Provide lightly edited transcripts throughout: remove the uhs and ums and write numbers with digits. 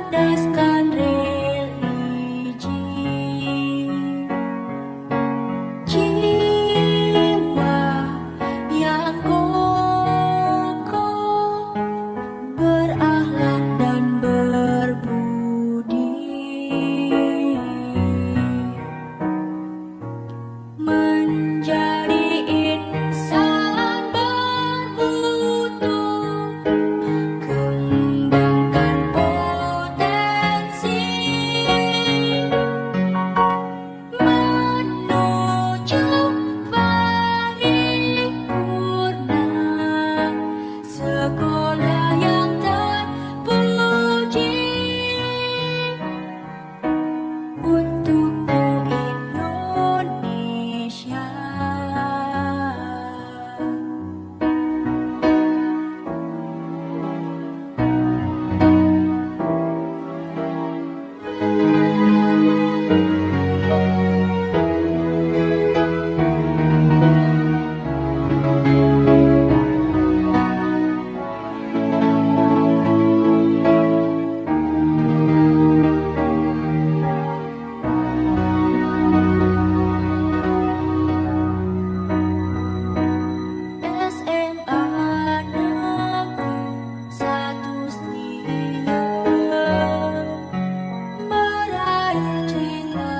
cerdaskan religi, jiwa yang kokoh, berakhlak dan berbudi, menjadi insan bermutu, kembangkan potensi menuju paripurna, sekolah yang terpuji untukmu Indonesia. SMA Negeri 1 Selia meraih cita-cita.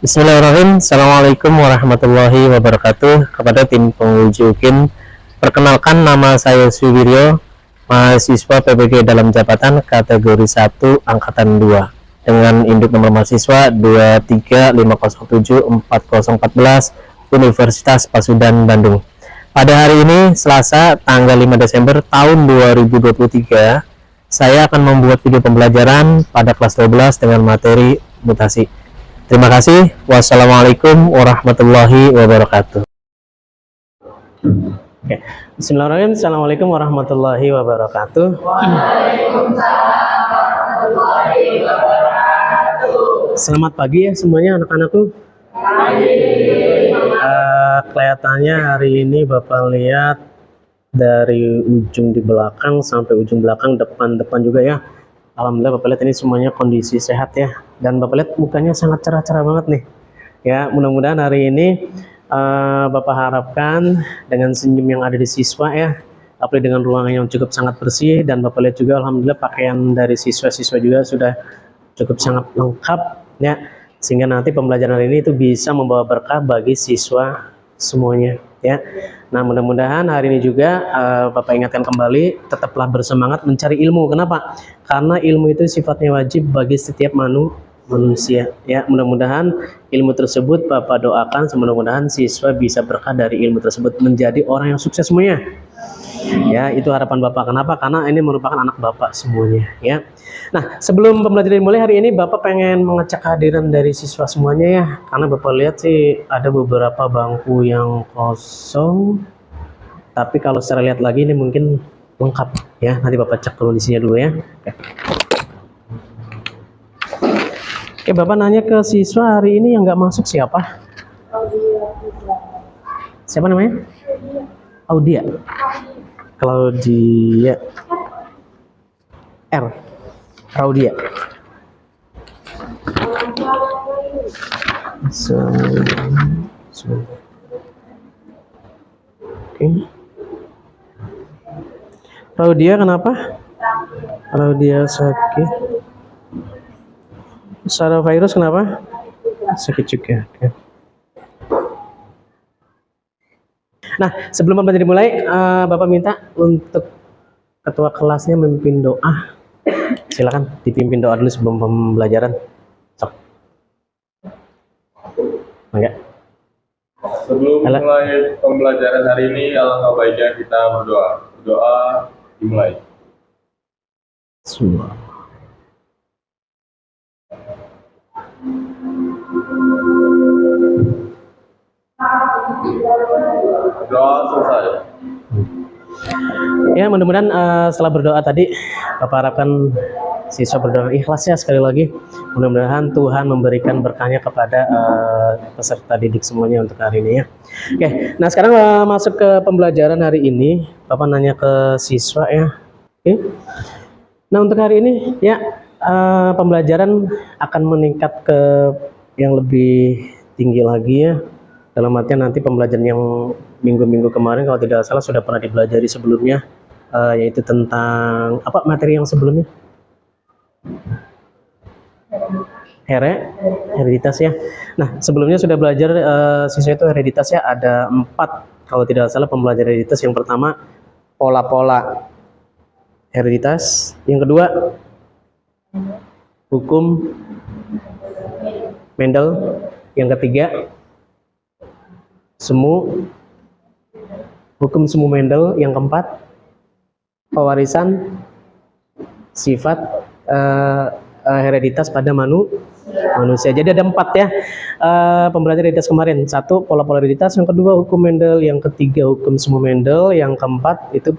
Bismillahirrahmanirrahim. Assalamualaikum warahmatullahi wabarakatuh. Kepada tim penguji UKIN, perkenalkan nama saya Suwiryo, mahasiswa PPG dalam jabatan kategori 1 angkatan 2 dengan induk nomor mahasiswa 235074014 Universitas Pasundan Bandung. Pada hari ini Selasa tanggal 5 Desember tahun 2023, saya akan membuat video pembelajaran pada kelas 12 dengan materi mutasi. Terima kasih. Wassalamualaikum warahmatullahi wabarakatuh. Oke. Bismillahirrahmanirrahim. Assalamualaikum warahmatullahi wabarakatuh. Selamat pagi ya semuanya anak-anakku. Kelihatannya hari ini Bapak lihat dari ujung di belakang sampai ujung belakang, depan juga ya. Alhamdulillah Bapak lihat ini semuanya kondisi sehat ya, dan Bapak lihat mukanya sangat cerah-cerah banget nih ya. Mudah-mudahan hari ini Bapak harapkan dengan senyum yang ada di siswa ya, apalagi dengan ruangan yang cukup sangat bersih, dan Bapak lihat juga Alhamdulillah pakaian dari siswa-siswa juga sudah cukup sangat lengkap ya, sehingga nanti pembelajaran ini itu bisa membawa berkah bagi siswa semuanya ya. Nah, mudah-mudahan hari ini juga Bapak ingatkan kembali, tetaplah bersemangat mencari ilmu. Kenapa? Karena ilmu itu sifatnya wajib bagi setiap manusia ya. Mudah-mudahan ilmu tersebut Bapak doakan, semoga-mudahan siswa bisa berkah dari ilmu tersebut, menjadi orang yang sukses semuanya ya. Itu harapan Bapak. Kenapa? Karena ini merupakan anak Bapak semuanya ya. Nah, sebelum pembelajaran dimulai hari ini, Bapak pengen mengecek kehadiran dari siswa semuanya ya, karena Bapak lihat sih ada beberapa bangku yang kosong, tapi kalau secara lihat lagi ini mungkin lengkap ya. Nanti Bapak cek kondisinya dulu ya. Oke, Bapak nanya ke siswa hari ini yang nggak masuk siapa? Siapa namanya? Audia. Claudia R. Raudia. Oke. Raudia kenapa? Raudia sakit. Sarah virus kenapa? Sakit juga. Oke. Nah, sebelum pembelajaran dimulai, Bapak minta untuk ketua kelasnya memimpin doa. Silakan dipimpin doa dulu sebelum pembelajaran. Sok. Enggak. Sebelum mulai pembelajaran hari ini, alangkah baiknya kita berdoa. Doa dimulai. Semua. Doa selesai. Ya, mudah-mudahan setelah berdoa tadi, Bapak harapkan siswa berdoa ikhlas ya sekali lagi. Mudah-mudahan Tuhan memberikan berkahnya kepada peserta didik semuanya untuk hari ini ya. Oke, nah sekarang masuk ke pembelajaran hari ini. Bapak nanya ke siswa ya. Oke. Nah untuk hari ini ya pembelajaran akan meningkat ke yang lebih tinggi lagi ya. Dalam artian nanti pembelajaran yang minggu-minggu kemarin kalau tidak salah sudah pernah dipelajari sebelumnya, yaitu tentang apa materi yang sebelumnya? Hereditas ya. Nah sebelumnya sudah belajar siswa itu hereditas ya, ada 4 kalau tidak salah pembelajaran hereditas. Yang pertama pola-pola hereditas, yang kedua hukum Mendel, yang ketiga hukum semu Mendel, yang keempat pewarisan sifat hereditas pada manusia. Jadi ada 4 ya pembelajaran hereditas kemarin. 1 pola-pola hereditas, yang kedua hukum Mendel, yang ketiga hukum semu Mendel, yang keempat itu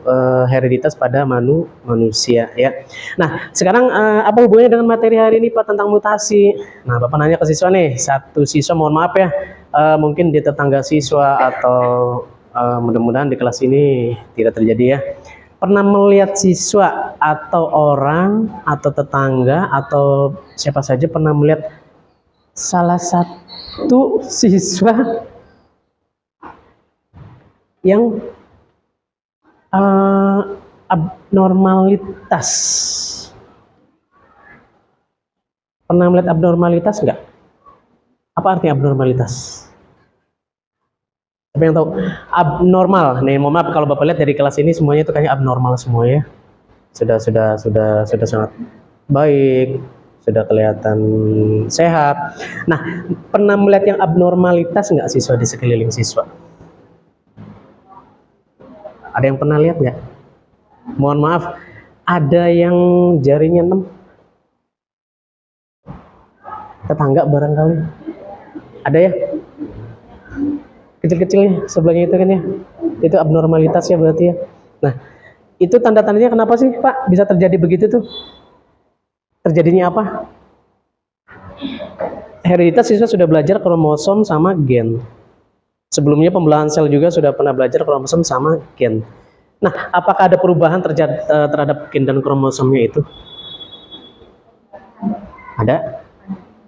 hereditas pada manusia ya. Nah sekarang apa hubungannya dengan materi hari ini Pak tentang mutasi? Nah Bapak nanya ke siswa nih, satu siswa mohon maaf ya, mungkin di tetangga siswa atau mudah-mudahan di kelas ini tidak terjadi ya, pernah melihat siswa atau orang atau tetangga atau siapa saja pernah melihat salah satu siswa yang abnormalitas? Pernah melihat abnormalitas enggak? Apa artinya abnormalitas? Siapa yang tahu? Abnormal. Nih, mohon maaf kalau Bapak lihat dari kelas ini semuanya itu kayaknya abnormal semua ya. Sudah sangat baik, sudah kelihatan sehat. Nah, pernah melihat yang abnormalitas nggak siswa di sekeliling siswa? Ada yang pernah lihat nggak? Mohon maaf, ada yang jarinya 6? Tetangga barangkali. Ada ya? Kecil-kecilnya sebelahnya itu kan ya, itu abnormalitas ya berarti ya. Nah itu tanda-tandanya kenapa sih Pak bisa terjadi begitu tuh? Terjadinya apa? Hereditas siswa sudah belajar kromosom sama gen. Sebelumnya pembelahan sel juga sudah pernah belajar kromosom sama gen. Nah apakah ada perubahan terhadap gen dan kromosomnya itu? Ada?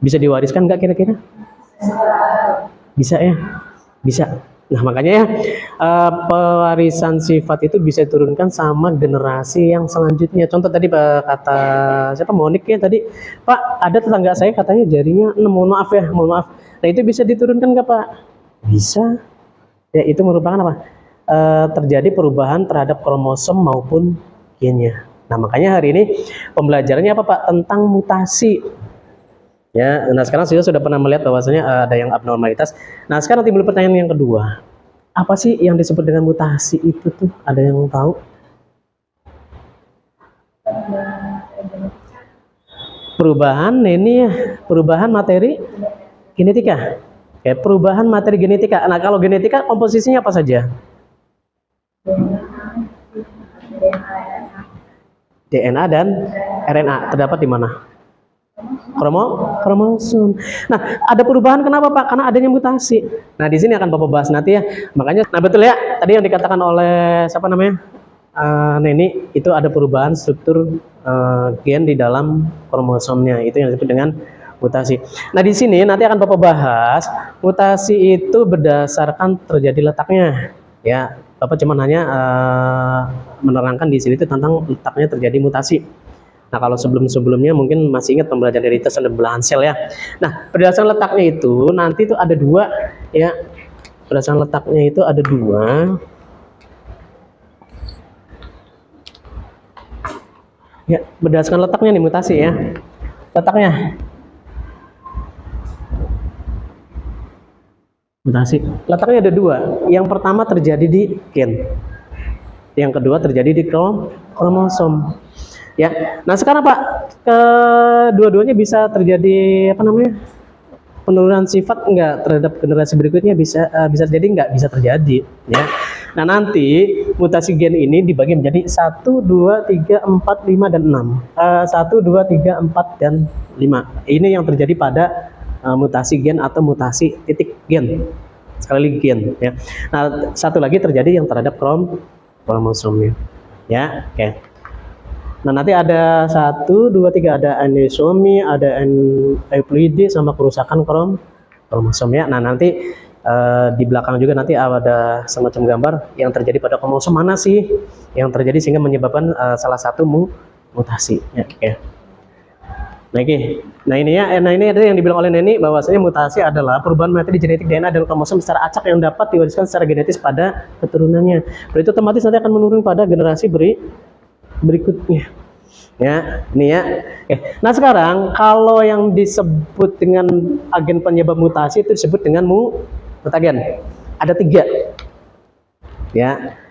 Bisa diwariskan nggak kira-kira? Bisa ya? Bisa. Nah makanya ya pewarisan sifat itu bisa diturunkan sama generasi yang selanjutnya. Contoh tadi kata siapa, Monik ya tadi, Pak ada tetangga saya katanya jarinya 6, mohon maaf ya, mohon maaf. Nah itu bisa diturunkan nggak Pak? Bisa. Ya itu merupakan apa? Terjadi perubahan terhadap kromosom maupun gennya. Nah makanya hari ini pembelajarannya apa Pak? Tentang mutasi. Ya, nah sekarang sudah pernah melihat bahwasanya ada yang abnormalitas. Nah sekarang timbul pertanyaan yang kedua, apa sih yang disebut dengan mutasi itu tuh? Ada yang tahu? Perubahan ini ya, perubahan materi genetika. Ya, perubahan materi genetika. Nah kalau genetika komposisinya apa saja? DNA dan RNA terdapat di mana? Kromosom. Nah, ada perubahan kenapa Pak? Karena adanya mutasi. Nah, di sini akan Bapak bahas nanti ya. Makanya, nah betul ya. Tadi yang dikatakan oleh siapa namanya? Neni, itu ada perubahan struktur gen di dalam kromosomnya. Itu yang disebut dengan mutasi. Nah, di sini nanti akan Bapak bahas mutasi itu berdasarkan terjadi letaknya. Ya, Bapak cuma hanya menerangkan di sini itu tentang letaknya terjadi mutasi. Nah kalau sebelum-sebelumnya mungkin masih ingat pembelajaran hereditas dan belahan sel ya. Nah berdasarkan letaknya itu nanti itu ada 2 ya. Berdasarkan letaknya itu ada 2. Ya berdasarkan letaknya nih mutasi ya. Letaknya. Mutasi. Letaknya ada 2. Yang pertama terjadi di gen. Yang kedua terjadi di kromosom. Ya, nah sekarang Pak, kedua-duanya bisa terjadi apa namanya penurunan sifat enggak terhadap generasi berikutnya bisa terjadi enggak? Bisa terjadi, ya. Nah, nanti mutasi gen ini dibagi menjadi 1, 2, 3, 4, 5, dan 6. 1, 2, 3, 4, dan 5. Ini yang terjadi pada mutasi gen atau mutasi titik gen. Sekali lagi gen ya. Nah, satu lagi terjadi yang terhadap kromosomnya. Ya, oke. Nah, nanti ada 1, 2, 3 ada anisomi, ada euploidy sama kerusakan kromosom ya. Nah, nanti di belakang juga nanti ada semacam gambar yang terjadi pada kromosom mana sih yang terjadi sehingga menyebabkan salah satu mutasi ya. Oke. Nah ini ya, ini ada yang dibilang oleh Neni bahwasanya mutasi adalah perubahan materi genetik DNA dan kromosom secara acak yang dapat diwariskan secara genetis pada keturunannya. Berarti otomatis nanti akan menurun pada generasi berikutnya. Ya, ini ya. Nah sekarang kalau yang disebut dengan agen penyebab mutasi itu disebut dengan mutagen. Ada 3. Ya,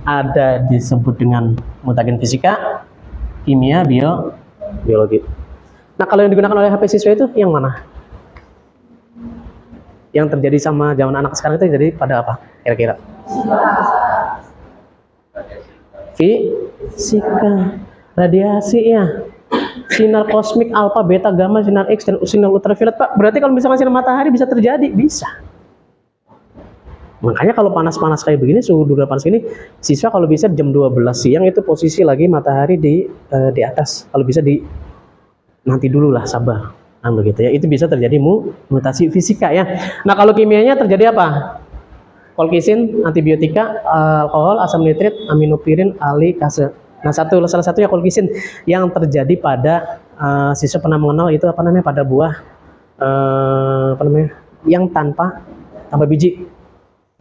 ada disebut dengan mutagen fisika, kimia, biologi. Nah kalau yang digunakan oleh HP siswa itu yang mana? Yang terjadi sama zaman anak sekarang itu terjadi pada apa? Kira-kira? Fisika, radiasi ya, sinar kosmik alfa, beta, gamma, sinar X, dan sinar ultraviolet. Pak, berarti kalau misalkan sinar matahari bisa terjadi? Bisa. Makanya kalau panas-panas kayak begini, suhu udara panas ini, siswa kalau bisa jam 12 siang itu posisi lagi matahari di atas. Kalau bisa nanti dulu lah, sabar. Nah begitu ya, itu bisa terjadi mutasi fisika ya. Nah kalau kimianya terjadi apa? Kolkisin, antibiotika, alkohol, asam nitrit, aminopirin, alikase. Nah salah satunya kolkisin yang terjadi pada siswa pernah mengenal itu apa namanya, pada buah yang tanpa biji.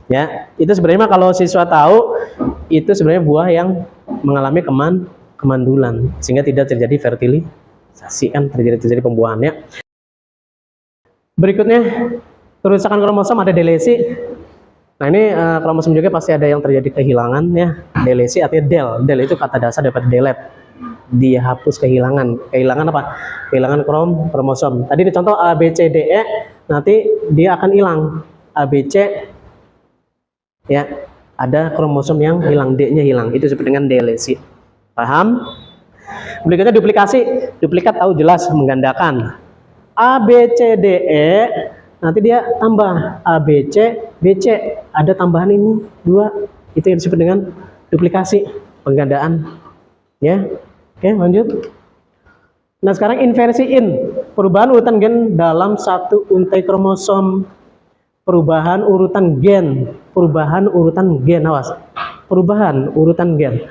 Ya, itu sebenarnya kalau siswa tahu itu sebenarnya buah yang mengalami kemandulan sehingga tidak terjadi fertilisasi, kan terjadi pembuahannya. Berikutnya kerusakan kromosom, ada delesi. Nah ini kromosom juga pasti ada yang terjadi kehilangan ya. Delesi artinya del itu kata dasar daripada delete, dihapus, kehilangan apa? Kehilangan kromosom. Tadi dicontoh A B C D E, nanti dia akan hilang A B C ya, ada kromosom yang hilang, D-nya hilang, itu disebut dengan delesi. Paham? Berikutnya duplikasi. Duplikat tahu jelas, menggandakan. A B C D E, nanti dia tambah A B C B C, ada tambahan ini 2, itu yang disebut dengan duplikasi, penggandaan ya. Oke, lanjut. Nah sekarang inversiin, perubahan urutan gen dalam satu untai kromosom. Perubahan urutan gen, awas, perubahan urutan gen.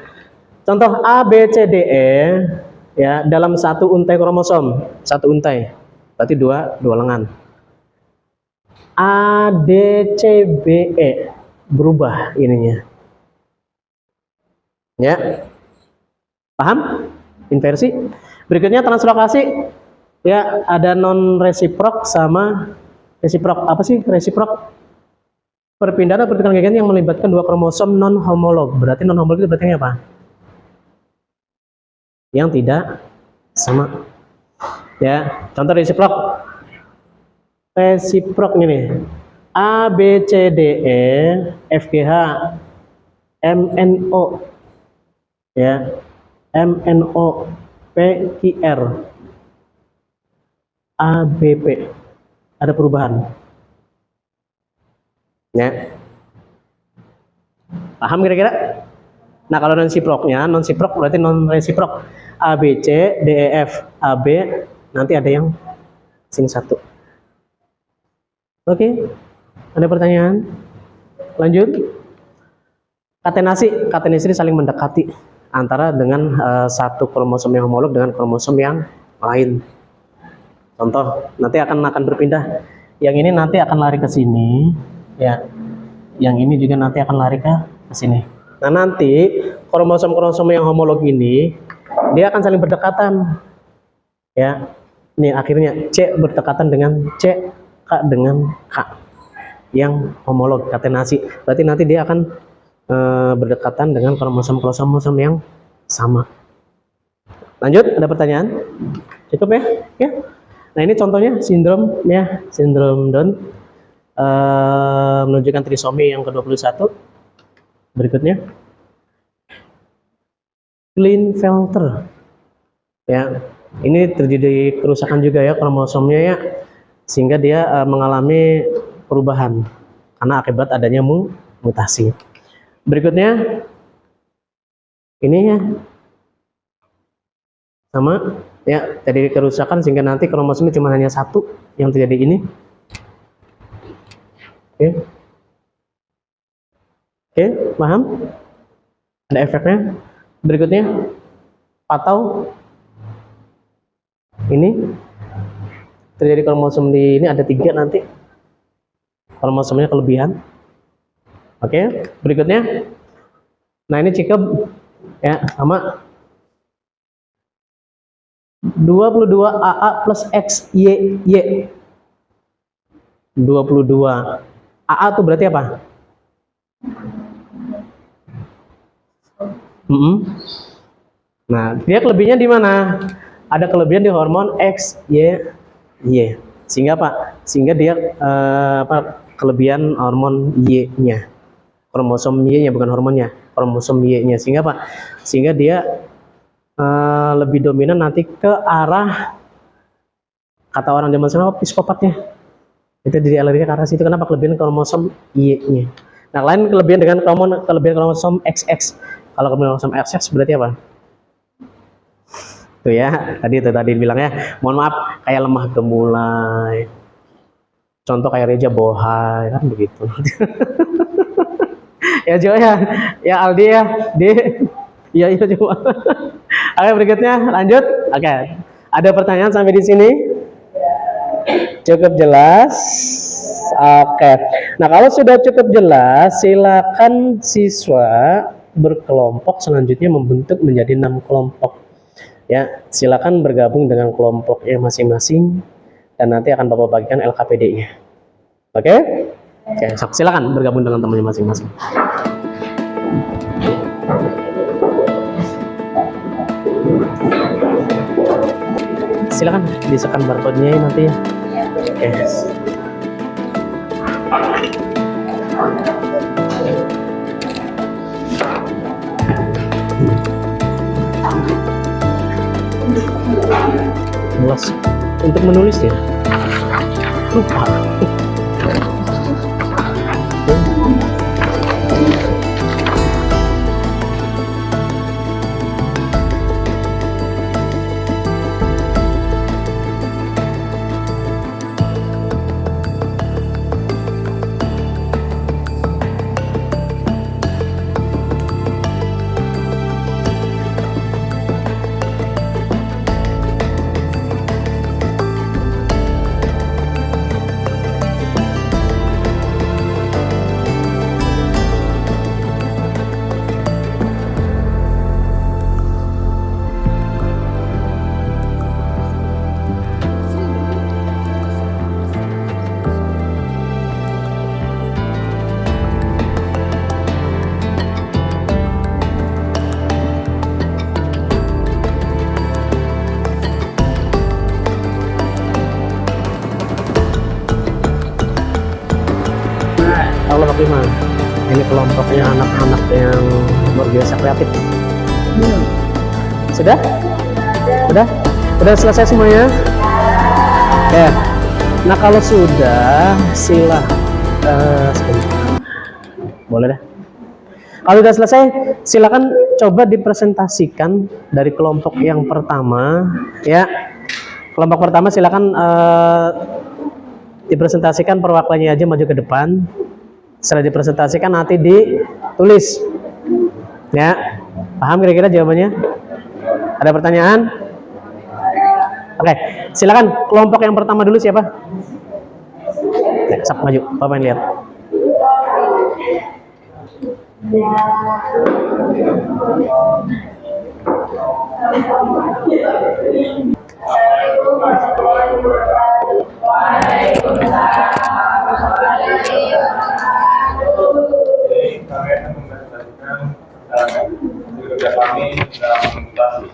Contoh A B C D E ya, dalam satu untai kromosom, satu untai berarti dua lengan. A D C B E berubah ininya ya, paham? Inversi. Berikutnya translokasi ya, ada non resiprok sama resiprok. Apa sih resiprok? Perpindahan atau pertukaran gen yang melibatkan 2 kromosom non homolog. Berarti non homolog itu berarti apa? Yang tidak sama. Ya, contoh resiprok. Resiprok ini A B C D E F G H M N O ya, M N O P Q R A B P. Ada perubahan ya, paham kira-kira? Nah kalau non siprok berarti non resiprok. A B C D E F A B, nanti ada yang sini 1. Oke, ada pertanyaan? Lanjut. Katenasi ini saling mendekati antara dengan satu kromosom yang homolog dengan kromosom yang lain. Contoh, nanti akan berpindah. Yang ini nanti akan lari ke sini, ya. Yang ini juga nanti akan lari ke sini. Nah, nanti kromosom yang homolog ini dia akan saling berdekatan. Ya. Ini akhirnya C berdekatan dengan C, K dengan K. Yang homolog, katenasi. Berarti nanti dia akan berdekatan dengan kromosom yang sama. Lanjut, ada pertanyaan? Cukup ya? Ya. Nah ini contohnya sindrom ya, sindrom Down, menunjukkan trisomi yang ke-21. Berikutnya, Klinefelter. Ya, ini terjadi kerusakan juga ya kromosomnya ya, sehingga dia mengalami perubahan karena akibat adanya mutasi. Berikutnya, ini ya sama ya, terjadi kerusakan sehingga nanti kromosomnya cuma hanya satu yang terjadi ini. Oke. Oke, paham? Ada efeknya. Berikutnya, atau ini terjadi kromosom di ini ada 3 nanti kromosomnya kelebihan. Oke, berikutnya, nah ini cikep ya sama 22 AA plus XYY. 22 AA itu berarti apa? Nah, dia kelebihannya di mana? Ada kelebihan di hormon XYY. Sehingga apa? Sehingga dia kelebihan hormon Y-nya. Kromosom Y-nya bukan hormonnya, kromosom Y-nya. Sehingga apa? Sehingga dia lebih dominan nanti ke arah, kata orang zaman sekarang, psikopatnya. Itu jadi alerginya karena situ. Kenapa? Kelebihan kromosom Y-nya. Nah, lain kelebihan dengan kelebihan kromosom XX. Kalau kelebihan kromosom XX berarti apa? Tuh ya, tadi bilang ya, mohon maaf, kayak lemah gemulai. Contoh kayak Reja Bohai, kan begitu. Ya Jo ya Aldi ya, iya coba. Oke, berikutnya lanjut. Oke, ada pertanyaan sampai di sini? Cukup jelas? Oke. Nah, kalau sudah cukup jelas, silakan siswa berkelompok selanjutnya membentuk menjadi 6 kelompok. Ya, silakan bergabung dengan kelompoknya masing-masing dan nanti akan Bapak bagikan LKPD-nya. Oke? Oke, silakan bergabung dengan temannya masing-masing. Silakan disekan barcode-nya nanti ya. Oke. Jelas untuk menulis ya. Lupa. Allah Akbar. Ini kelompoknya anak-anak yang luar biasa kreatif. Sudah? Sudah selesai semuanya? Oke. Nah, kalau sudah, boleh dah. Kalau sudah selesai, silakan coba dipresentasikan dari kelompok yang pertama, ya. Kelompok pertama silakan dipresentasikan, perwakilannya aja maju ke depan. Setelah dipresentasikan nanti ditulis. Ya. Paham kira-kira jawabannya? Ada pertanyaan? Oke, silakan kelompok yang pertama dulu siapa? Sap maju, Bapak yang lihat. Kami akan mempresentasikan kerja kami dalam mutasi.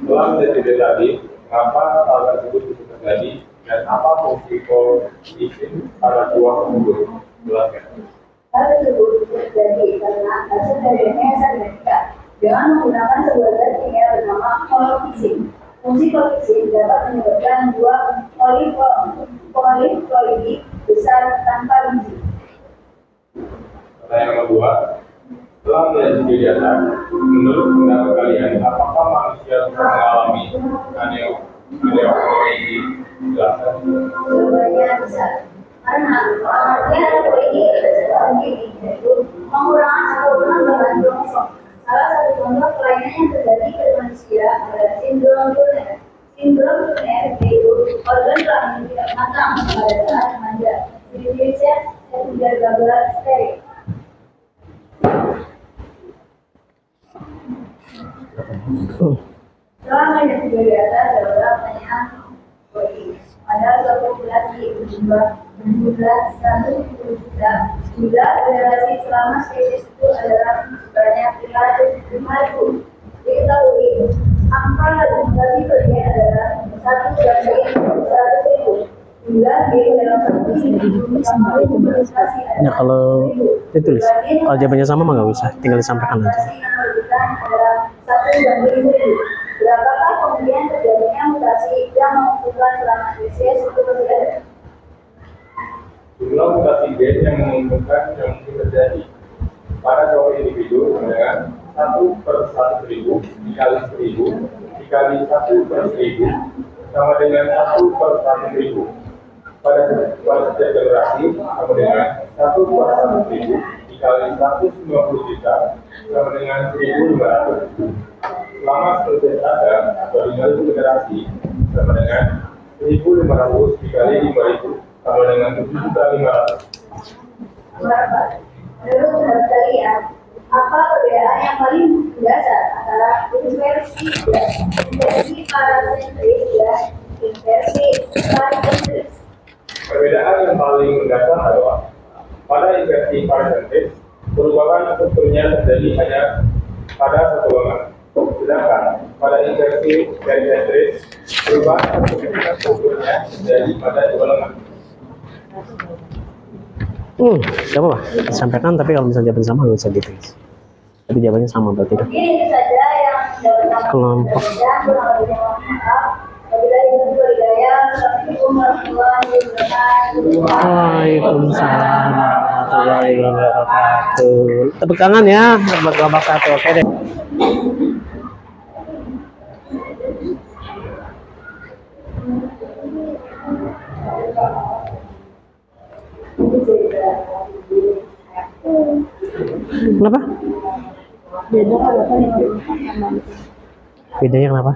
Dalam DTD tadi, Mengapa hal tersebut bisa terjadi dan apa fungsi koefisien pada dua tersebut? Jelaskan. Hal tersebut terjadi karena hasil dari rekayasa genetika dengan menggunakan sebuah zat kimia bernama koefisien. Fungsi koefisien dapat menyebabkan dua poliploidy besar tanpa biji. Pertanyaan nomor 2. Setelah melihat video di atas, menurut pendapat kalian, apakah manusia bisa mengalami aneuploidy? Jelaskan. Jawabannya bisa. Karena pengertian aneuploidy yaitu pengurangan atau penambahan kromosom. Salah satu contoh kelainan yang terjadi pada manusia adalah sindrom Turner. Sindrom Turner yaitu organ kelamin tidak matang pada saat remaja. Jenisnya sekunder gagal steril. Setelah melihat video di atas adalah pertanyaan poin. Pada suatu populasi berjumlah 170 juta, jumlah generasi selama spesies itu adalah sebanyak 500.000. Diketahui, angka generasi bagian adalah 1/100.000. Jumlah di dalam satu sama populasi Ya kalau ditulis, kalau jawabannya sama mah nggak usah, tinggal disampaikan aja. adalah 1/1000. Berapakah kemudian terjadinya mutasi yang menguntungkan selama spesies itu masih ada? Jumlah mutasi gen yang menguntungkan yang mungkin terjadi pada suatu individu dengan 1/100.000 dikali 1000 dikali 1/1000 sama dengan 1/1.000. Pada setiap generasi sama dengan 1/100.000 dikali 150 juta sama dengan 1.500. Selama spesies ada atau 5.000 generasi sama dengan 1.500 dikali 5.000 sama dengan 7.500. Berapa? Menurut pendapat kalian, apa perbedaan yang paling mendasar antara inversi parasentris dan inversi parasentris? Perbedaan yang paling mendasar adalah pada inversi parasentris perubahan strukturnya terjadi hanya pada satu golongan. Sedangkan pada inversi parasentris perubahan strukturnya terjadi pada dua golongan. Gak apa-apa, disampaikan, tapi kalau misalnya jawaban sama nggak usah ditulis. Tapi jawabannya sama berarti kan? Mungkin itu saja yang dapat Kelompok. Waalaikumsalam warahmatullahi wabarakatuh. Tepuk tangan ya buat kelompok 1, oke deh. Kenapa? Bedanya kenapa?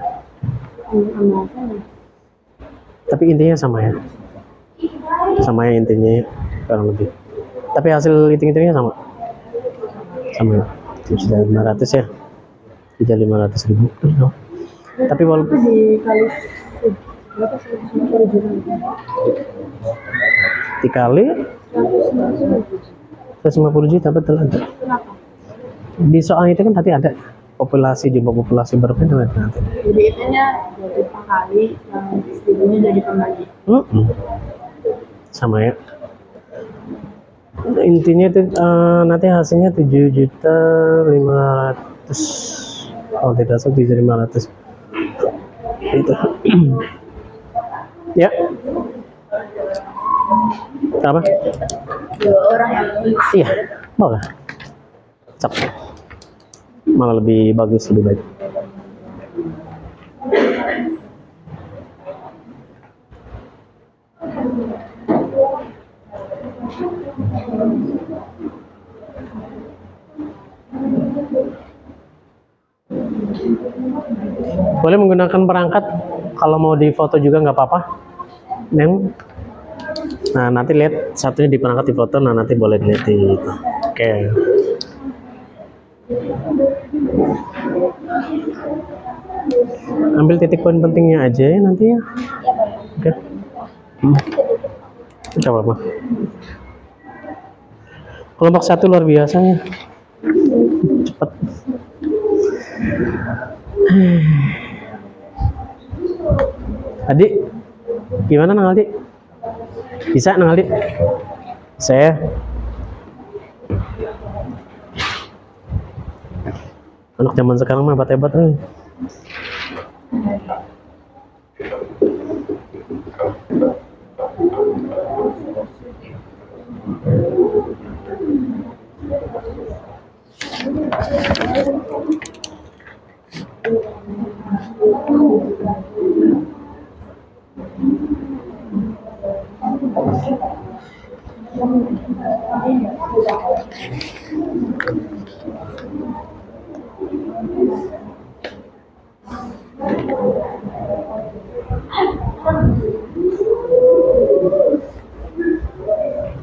Tapi intinya sama ya. Sama ya intinya ya, kurang lebih. Tapi hasil hitung-hitungnya sama. Sama ya. Sudah 500 ya. Tidak 500.000. Tapi walaupun dikali 150 juta betul ada. Di soal itu kan tadi ada jumlah populasi berbeda nanti. Jadi itunya jadi kali yang istrinya jadi pembagi. Sama ya. Intinya itu nanti hasilnya 7.500.000. Oh tidak, 7.500.000 itu. Ya. Apa? 2 orang yang Iya, boleh. Cak. Malah lebih bagus, lebih baik. Boleh menggunakan perangkat kalau mau di foto juga nggak apa-apa. Nah nanti lihat satunya di perangkat di foto, nah nanti boleh dilihat di itu. Oke. Ambil titik poin pentingnya aja ya nanti ya. Oke. Gak apa-apa. Kelompok 1 luar biasa ya. Cepat. Adik, gimana Nang Aldi? Bisa Nang Aldi? Saya anak zaman sekarang mah hebat-hebat nih.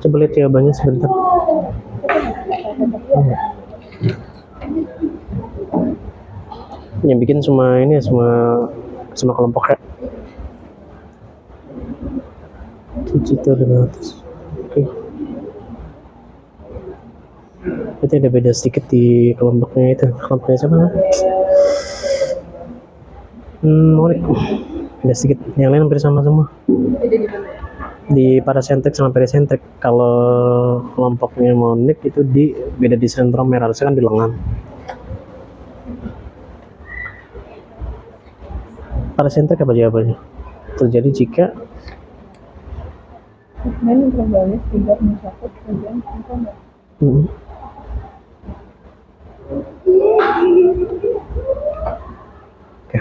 Coba lihat jawabannya sebentar. Yang bikin semua ini semua kelompok ya. Digital dan atas. Oke. Berarti ada beda sedikit di kelompoknya itu. Kelompoknya siapa? Monik. Beda sedikit. Yang lain hampir sama semua. Di parasentrik sama perisentrik. Kalau kelompoknya monik itu beda di sentromer, harusnya kan di lengan. Parasentrik apa jawabannya? Terjadi jika segmen intervalis tidak mencakup bagian komponen. Oke.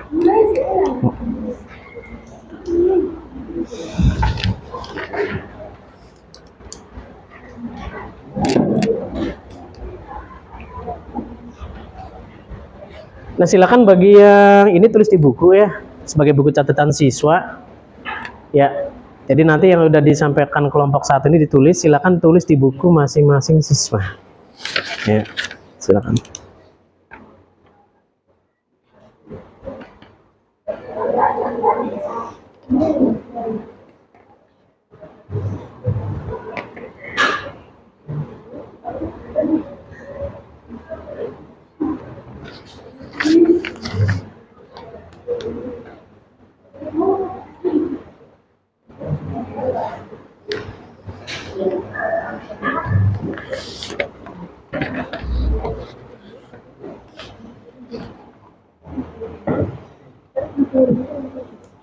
Nah, silakan bagi yang ini tulis di buku ya, sebagai buku catatan siswa. Ya. Jadi nanti yang udah disampaikan kelompok 1 ini ditulis, silakan tulis di buku masing-masing siswa. Ya, silakan.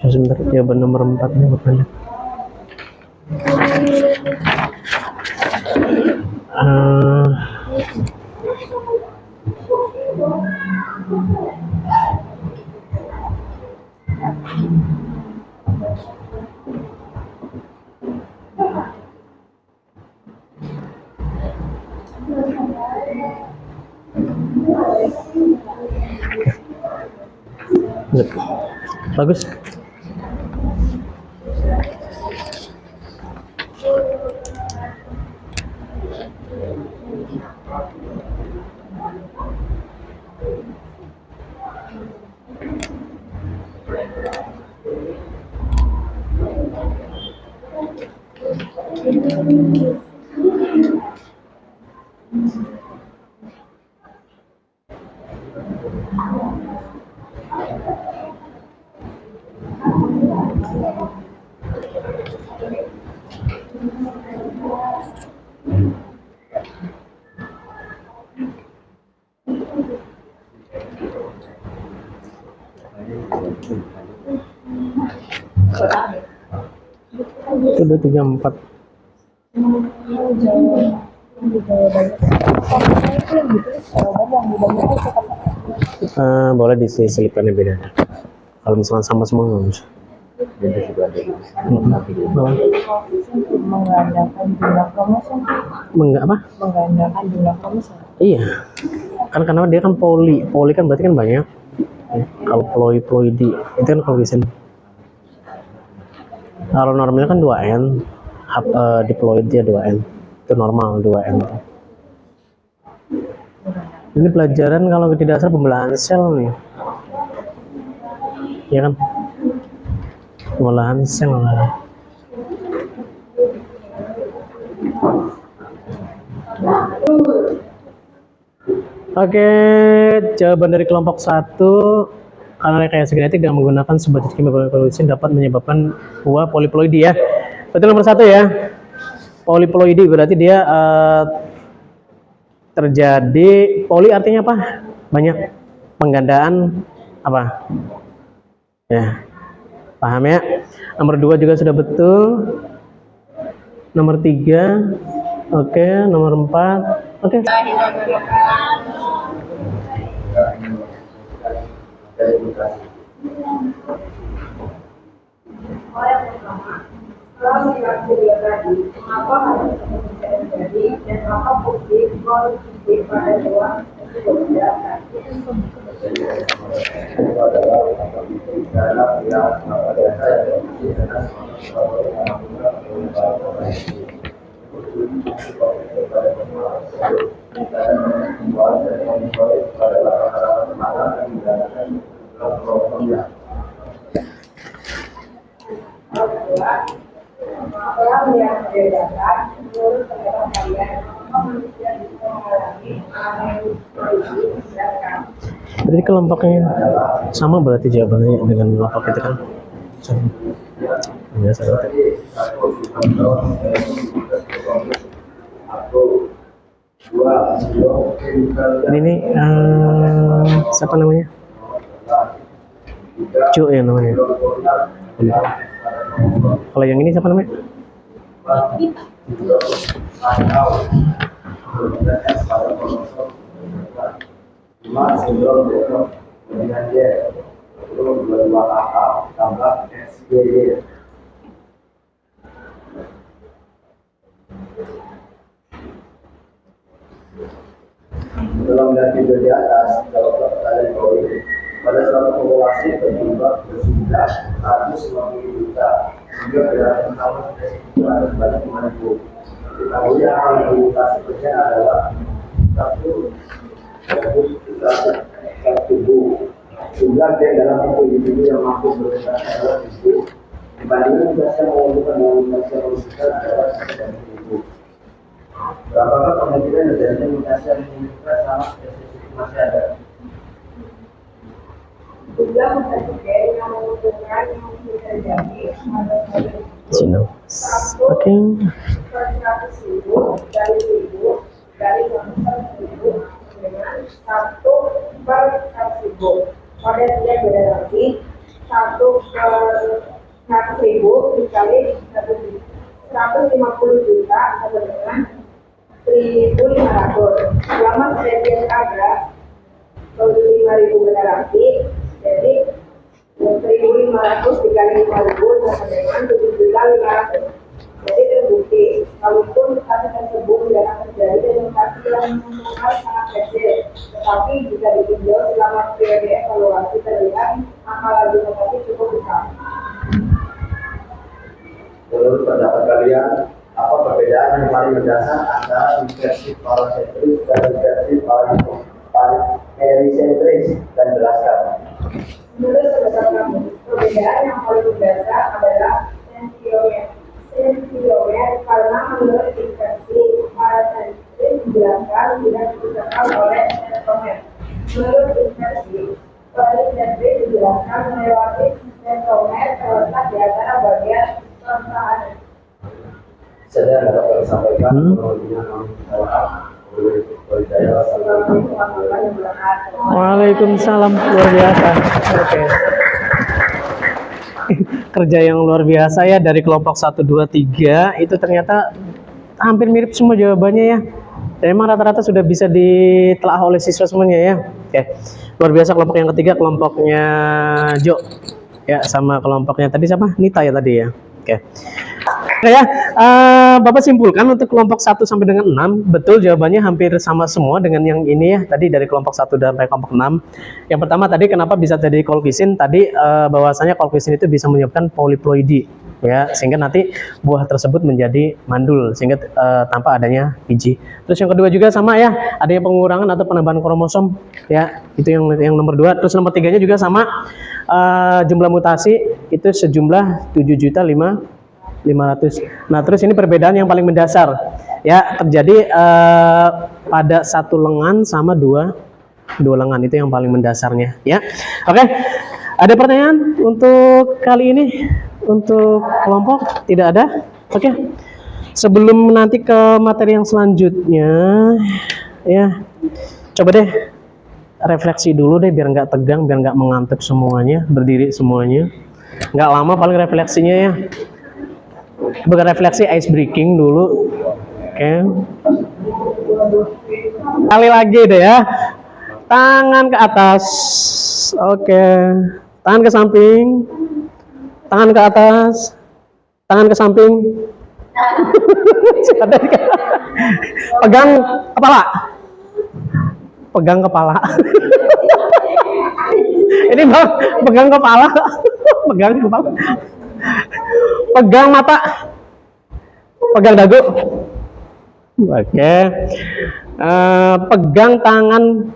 Ya, sebentar, jawaban nomor 4-nya bukan. Bagus. Itu udah 34. Boleh diselipkannya beda. Kalau misalnya sama semua nggak bisa. Menggandakan jumlah kromosom. Apa? Menggandakan jumlah kromosom. Iya. Kan karena dia kan poli kan berarti kan banyak. Kalau ploidi itu kan koefisien. Kalau normalnya kan 2n, diploid dia 2n. Itu normal 2n. Ini pelajaran kalau tidak salah pembelahan sel nih. Ya kan? Pembelahan sel lah. Oke, jawaban dari kelompok 1 karena rekayasa genetik dengan menggunakan sebuah zat kimia berpolisin dapat menyebabkan buah poliploidi ya. Berarti nomor 1 ya. Poliploidi berarti dia terjadi poli artinya apa? Banyak, penggandaan apa? Ya. Paham ya? Nomor 2 juga sudah betul. Nomor 3. Oke, nomor 4. Oke. Yang pertama, setelah melihat video tadi, mengapa hal tersebut bisa terjadi dan apa bukti politik pada hewan tersebut menjelaskan. Setelah melihat video data, menurut pendapat kalian, apa manusia bisa mengalami aneurisma menjelaskan. Berarti kelompoknya sama berarti jawabannya dengan kelompok itu kan. Biasa berarti. Ini siapa namanya? Cu ya namanya. Kalau yang ini siapa namanya? Dalam melihat video di atas, kalau pertanyaan bahwa ini pada suatu populasi berjumlah berjumlah 150 juta sehingga gerakan utama ada sebanyak 5.000. Diketahui akan mutasi persen adalah satu tubuh. Jumlah gen dalam satu individu yang mampu bergerak adalah 1.000. Dibandingkan tugas yang mengumpulkan dengan mutasi yang besar adalah 9.000. Berapakah kemungkinan terjadinya mutasi yang menunjukkan sama spesifik masih ada? Jumlah mutasi gen yang menguntungkan yang mungkin terjadi adalah Sino. Oke. per 100.000 dari 1.000 dari 100.000 dengan 1 per 100.000. Pada dia beda lagi 1 per 100.000 dikali 150 juta sama dengan 1.500. Selama spesies ada 5.000 generasi, jadi 1.500 dikali 5.000 sama dengan 7.500. Jadi terbukti, walaupun mutasi tersebut tidak akan terjadi dan mutasi yang menunjukkan sangat kecil, tetapi jika ditinjau selama periode evaluasi terlihat angka laju mutasi cukup besar. Menurut pendapat kalian, apa perbedaan yang paling mendasar antara inversi parasentris dan inversi pericentris? Dan jelaskan. Menurut pendapat kami, perbedaan yang paling mendasar adalah sentiomer karena menurut inversi parasentris dijelaskan tidak disebutkan oleh sentomer. Menurut inversi pericentris dijelaskan melewati sentomer terletak di antara bagian pertahanan. Saya dapat sampaikan Waalaikumsalam, luar biasa. Oke. Kerja yang luar biasa ya dari kelompok 1, 2, 3 itu ternyata hampir mirip semua jawabannya ya. Dan emang rata-rata sudah bisa ditelaah oleh siswa semuanya ya. Oke. Luar biasa kelompok yang ketiga, kelompoknya Jo. Ya, sama kelompoknya tadi siapa? Nita ya tadi ya. Oke. Oke ya, Bapak simpulkan untuk kelompok 1 sampai dengan 6, betul jawabannya hampir sama semua dengan yang ini ya, tadi dari kelompok 1 sampai kelompok 6. Yang pertama tadi kenapa bisa jadi kolkisin, tadi bahwasanya kolkisin itu bisa menyebabkan poliploidi ya, sehingga nanti buah tersebut menjadi mandul sehingga tanpa adanya biji. Terus yang kedua juga sama ya, adanya pengurangan atau penambahan kromosom ya, itu yang nomor 2. Terus nomor 3-nya juga sama, jumlah mutasi itu sejumlah 7.500.000. Nah, terus ini perbedaan yang paling mendasar ya, terjadi pada satu lengan sama 2 dua lengan itu yang paling mendasarnya ya. Oke, ada pertanyaan untuk kali ini untuk kelompok? Tidak ada. Oke, sebelum nanti ke materi yang selanjutnya ya, coba deh refleksi dulu deh biar nggak tegang, biar nggak mengantuk semuanya, berdiri semuanya, nggak lama paling refleksinya ya. Refleksi ice breaking dulu. Oke, kali lagi deh ya, tangan ke atas. Oke, tangan ke samping, tangan ke atas, tangan ke samping. Pegang kepala, pegang kepala. Ini bang, pegang kepala, pegang kepala, pegang mata, pegang dagu. Oke, pegang tangan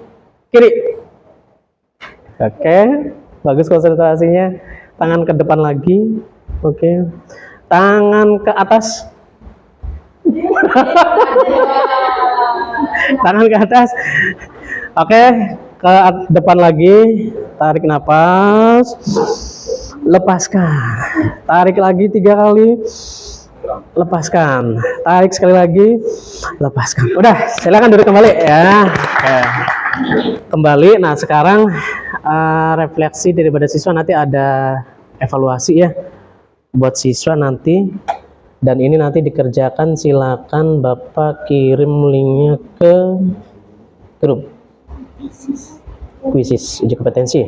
kiri. Oke, bagus konsentrasinya. Tangan ke depan lagi. Oke, tangan ke atas. Tangan ke atas. Oke, ke depan lagi. Tarik napas, lepaskan. Tarik lagi 3 kali, lepaskan. Tarik sekali lagi, lepaskan. Udah, silakan duduk kembali ya. Oke. Kembali. Nah, sekarang refleksi daripada siswa, nanti ada evaluasi ya buat siswa nanti, dan ini nanti dikerjakan. Silakan Bapak kirim linknya ke grup kuisis uji kompetensi.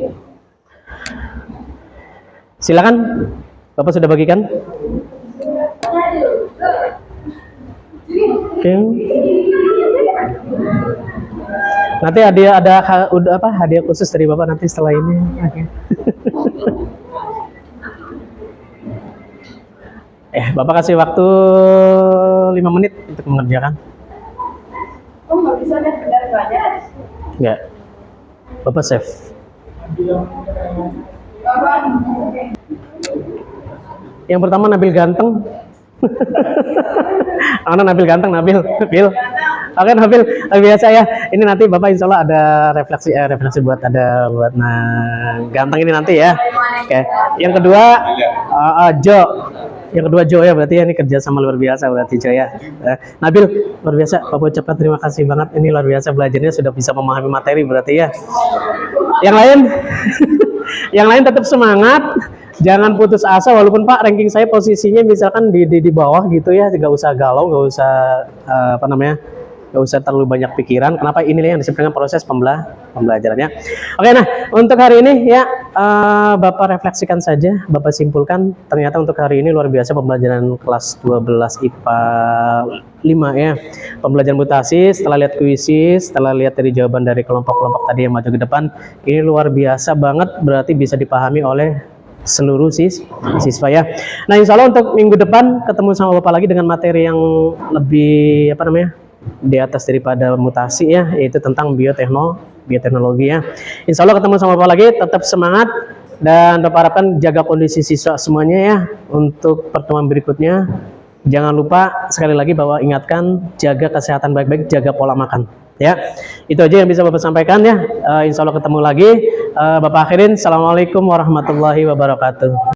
Silakan, Bapak sudah bagikan. Oke. Nanti hadiah khusus dari Bapak nanti setelah ini. Oke. Bapak kasih waktu 5 menit untuk mengerjakan. Oh, nggak bisa deh, benar aja. Enggak. Bapak save. Yang pertama Nabil ganteng. Mana Nabil ganteng, Nabil. Oke, Nabil, biasa ya. Ini nanti Bapak insya Allah ada refleksi buat ganteng ini nanti ya. Oke. Yang kedua Jo. Yang kedua Jo ya, berarti ya ini kerja sama luar biasa berarti Jo ya. Nabil, luar biasa. Bapak ucapkan terima kasih banget. Ini luar biasa, belajarnya sudah bisa memahami materi berarti ya. Yang lain yang lain tetap semangat. Jangan putus asa, walaupun Pak ranking saya posisinya misalkan di bawah gitu ya, nggak usah galau, nggak usah nggak usah terlalu banyak pikiran. Kenapa? Inilah yang disebut dengan proses pembelajarannya. Oke, nah untuk hari ini ya Bapak refleksikan saja, Bapak simpulkan. Ternyata untuk hari ini luar biasa pembelajaran kelas 12 IPA 5 ya. Pembelajaran mutasi, setelah lihat kuisis, setelah lihat dari jawaban dari kelompok-kelompok tadi yang maju ke depan, ini luar biasa banget, berarti bisa dipahami oleh seluruh siswa ya. Nah, insya Allah untuk minggu depan ketemu sama Bapak lagi dengan materi yang lebih di atas daripada mutasi ya, yaitu tentang bioteknologi ya. Insya Allah ketemu sama Bapak lagi, tetap semangat, dan Bapak harapkan jaga kondisi siswa semuanya ya untuk pertemuan berikutnya. Jangan lupa sekali lagi bahwa ingatkan, jaga kesehatan baik-baik, jaga pola makan ya. Itu aja yang bisa Bapak sampaikan ya. Insya Allah ketemu lagi. Bapak akhirin, assalamualaikum warahmatullahi wabarakatuh.